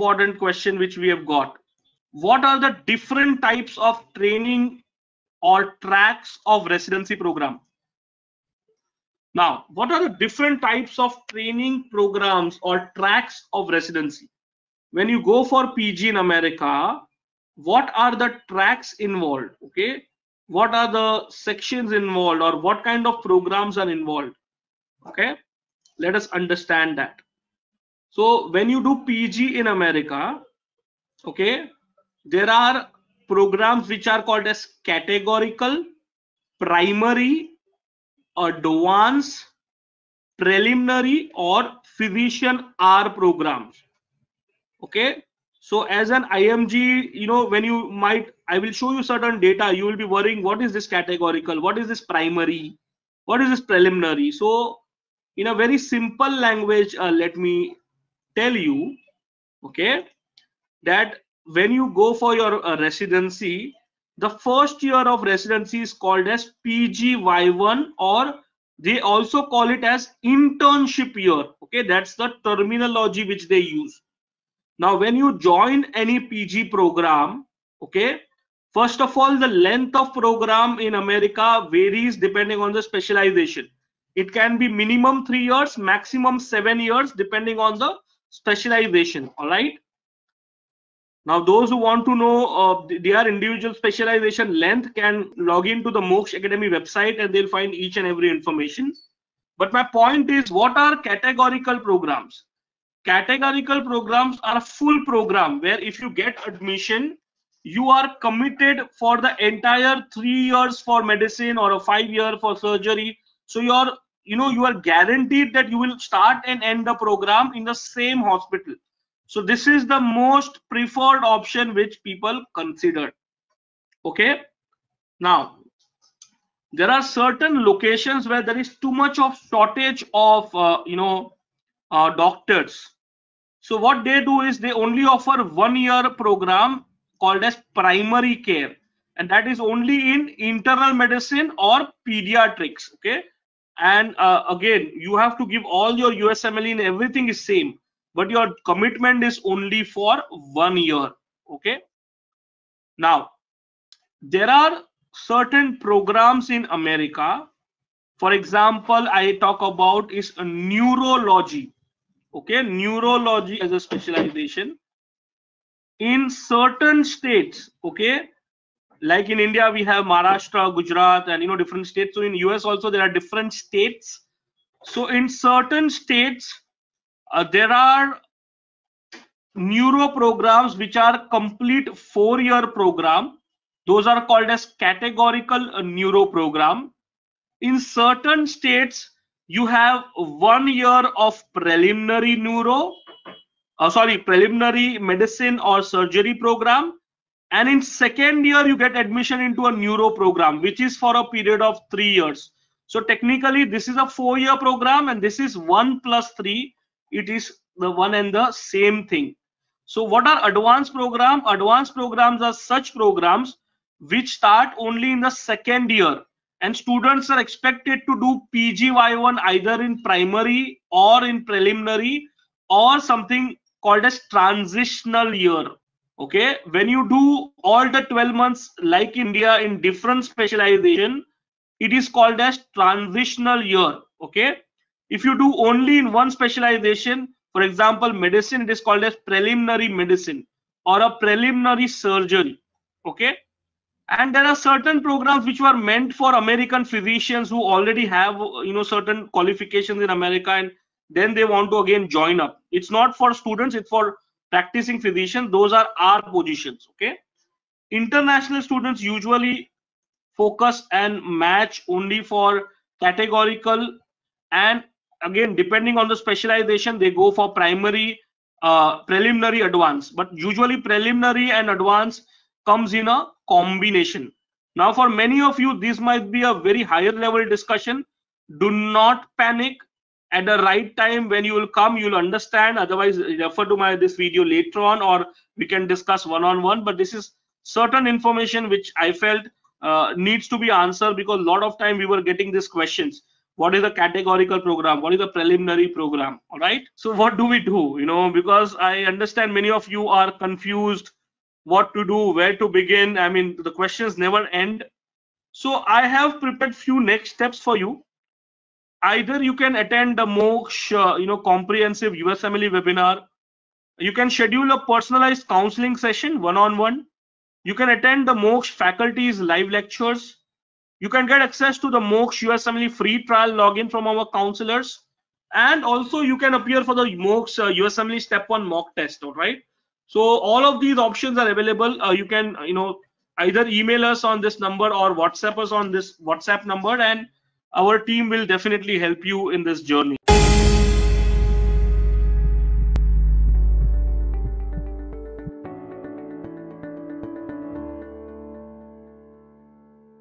important question which we have got. What are the different types of training or tracks of residency program? Now, what are the different types of training programs or tracks of residency? When you go for PG in America, what are the tracks involved? Okay, what are the sections involved, or what kind of programs are involved? Okay, let us understand that. So when you do PG in America, okay, there are programs which are called as categorical, primary, advanced, preliminary, or physician R programs. Okay, so as an IMG, you know, when you might, I will show you certain data, you will be worrying, what is this categorical, what is this primary, what is this preliminary? So in a very simple language, let me tell you, okay, that when you go for your residency, the first year of residency is called as PGY1, or they also call it as internship year. Okay, that's the terminology which they use. Now when you join any PG program, okay, first of all, the length of program in America varies depending on the specialization. It can be minimum 3 years, maximum 7 years, depending on the specialization. All right. Now, those who want to know their individual specialization length can log into the Moksha Academy website and they'll find each and every information. But my point is, what are categorical programs? Categorical programs are a full program where if you get admission, you are committed for the entire 3 years for medicine or a 5 year for surgery. So you are guaranteed that you will start and end the program in the same hospital. So this is the most preferred option which people consider. Okay. Now, there are certain locations where there is too much of shortage of doctors. So what they do is they only offer 1 year program called as primary care, and that is only in internal medicine or pediatrics. Okay. And again, you have to give all your USMLE and everything is same, but your commitment is only for 1 year. Okay. Now, there are certain programs in America. For example, I talk about is a neurology. Okay, neurology as a specialization in certain states. Okay, like in India we have Maharashtra, Gujarat, and different states. So in US also there are different states. So in certain states there are neuro programs which are complete 4-year program. Those are called as categorical neuro program. In certain states you have 1 year of preliminary preliminary medicine or surgery program, and in second year you get admission into a neuro program which is for a period of 3 years. So technically this is a 4-year program and this is 1 plus 3. It is the one and the same thing. So what are advanced programs? Advanced programs are such programs which start only in the second year, and students are expected to do PGY1 either in primary or in preliminary or something called as transitional year. Okay, when you do all the 12 months like India in different specialization, it is called as transitional year. Okay, if you do only in one specialization, for example medicine, it is called as preliminary medicine or a preliminary surgery. Okay. And there are certain programs which were meant for American physicians who already have certain qualifications in America, and then they want to again join up. It's not for students, it's for practicing physicians. Those are our positions. Okay. International students usually focus and match only for categorical, and again depending on the specialization they go for primary, preliminary, advanced, but usually preliminary and advanced comes in a combination. Now for many of you this might be a very higher level discussion. Do not panic. At the right time when you will come, you will understand. Otherwise refer to this video later on, or we can discuss one-on-one. But this is certain information which I felt needs to be answered, because a lot of time we were getting these questions. what is a categorical program, what is a preliminary program. All right, so what do we do? Because I understand many of you are confused what to do, where to begin. I mean, the questions never end. So I have prepared few next steps for you. Either you can attend the MOKSH comprehensive USMLE webinar. You can schedule a personalized counseling session one-on-one. You can attend the MOKSH faculty's live lectures. You can get access to the MOKSH USMLE free trial login from our counselors. And also you can appear for the MOKSH USMLE Step 1 mock test, all right? So all of these options are available. You can either email us on this number or WhatsApp us on this WhatsApp number, and our team will definitely help you in this journey.